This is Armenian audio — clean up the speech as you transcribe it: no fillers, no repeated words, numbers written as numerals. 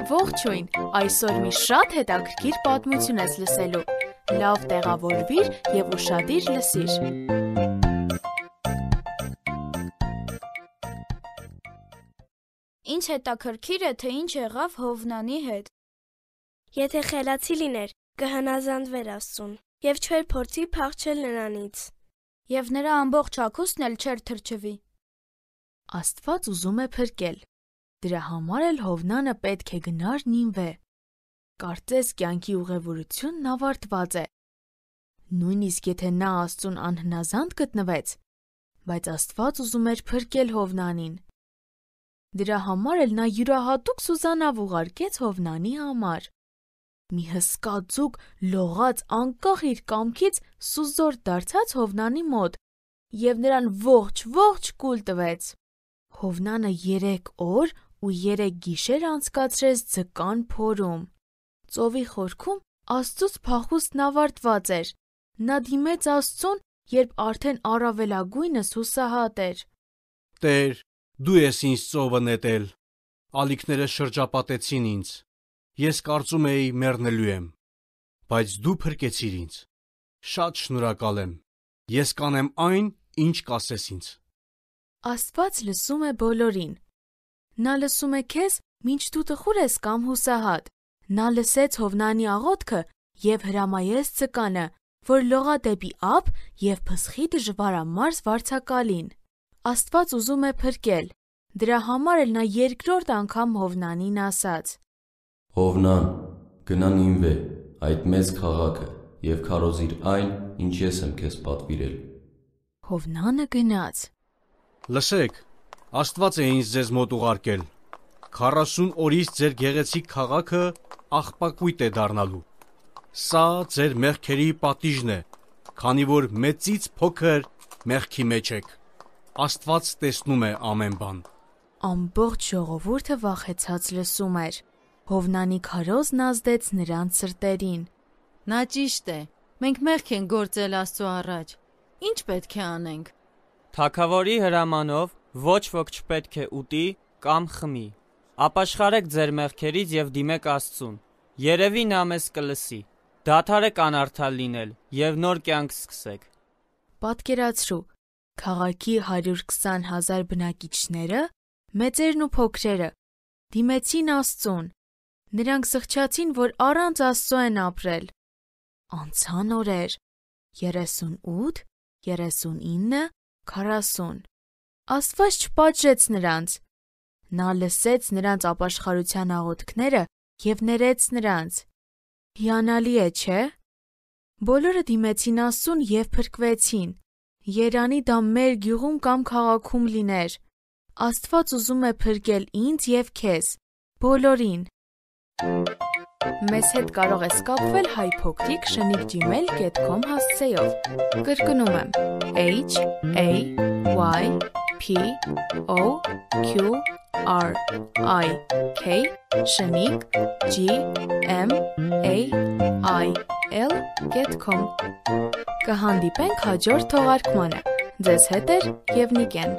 Ողջույն, այսօր մի շատ հետաքրքիր պատմություն ես լսելու, լավ տեղավորվիր և ուշադիր լսիր։ Ինչ հետաքրքիր է, թե ինչ եղավ Հովնանի հետ։ Եթե խելացի լիներ, կհնազանդվեր Աստծուն և չէր փորձի փախչել նրանից։ Եվ նրա ամբողջ հագուստն էլ չէր թրջվի։ Աստված ուզում է փրկել։ Դրա համար էլ Հովնանը պետք է գնար Նինվե։ Կարծես կյանքի ուղևորությունն ավարտված է։ Նույնիսկ եթե նա Աստծուն անհնազանդ գտնվեց, բայց Աստված ուզում էր փրկել Հովնանին։ Դրա համար էլ նա յուրահատուկ սուզանավ ուղարկեց Հովնանի համար։ Մի հսկա ձուկ լողաց անկախ իր կամքից սուզորդ դարձած Հովնանի մոտ և նրան ողջ կուլ տվեց։ Հովնանը 3 օր ու 3 գիշեր անցկացրեց ձկան փորում։ Ծովի խորքում Աստծուց փախուստն ավարտված էր։ Նա դիմեց Աստծուն, երբ արդեն առավելագույնս հուսահատ էր։ Տեր, դու ես ինձ ծովը նետել, ալիքները շրջապատեցին ինձ, ես կարծում էի մեռնելու եմ, բայց դու փրկեցիր ինձ, շատ շնորհակալ եմ, ես կանեմ այն, ինչ կասես ինձ։ Աստված լսում է բոլորին։ Նա լսում է քեզ, մինչ դու տխուր ես կամ հուսահատ։ Նա լսեց Հովնանի աղոթքը և հրամայեց ձկանը, որ լողա դեպի ափ և փսխի դժվարամարս վարձակալին։ Աստված ուզում է փրկել։ Դրա համար էլ նա երկրորդ անգամ Հովնանին ասաց. Հովնան, գնա Նինվե, այդ մեծ քաղաքը, և քարոզիր այն, ինչ ես եմ քեզ պատվիրել։ Հովնանը գնաց։ Լսեք, Աստված է ինձ ձեզ մոտ ուղարկել։ 40 օրից ձեր գեղեցիկ քաղաքը աղբակույտ է դառնալու։ Սա ձեր մեղքերի պատիժն է, քանի որ մեծից փոքր մեղքի մեջ եք։ Աստված տեսնում է ամեն բան։ Ամբողջ ժողովուրդը վախեցած լսում էր։ Հովնանի քարոզն ազդեց նրանց սրտերին։ Նա ճիշտ է, մենք մեղք ենք գործել Աստծո առաջ։ Ինչ պետք է անենք։ Թագավորի հրամանով ոչ ոք չպետք է ուտի կամ խմի։ Ապաշխարեք ձեր մեղքերից և դիմեք Աստծուն։ Երևի նա մեզ կլսի։ Դադարեք անարդար լինել և նոր կյանք սկսեք։ Պատկերացրու, քաղաքի 120,000 բնակիչները, մեծերն ու փոքրերը, դիմեցին Աստծուն։ Նրանք զղջացին, որ առանց Աստծո են ապրել։ Անցան օրեր, 38, 39, 40։ Աստված չպատժեց նրանց։ Նա լսեց նրանց ապաշխարության աղոթքները և ներեց նրանց։ Հիանալի է, չէ՞։ Բոլորը դիմեցին Աստծուն և փրկվեցին։ Երանի դա մեր գյուղում կամ քաղաքում լիներ։ Աստված ուզում է փրկել ինձ և քեզ, բոլորին։ Մեզ հետ կարող ես կապվել hypocric@gmail.com հասցեով։ Կրկնում եմ HAYPOQRIC@gmail.com։ Կհանդիպենք հաջորդ թողարկմանը։ Ձեզ հետ է Եվնիկեն։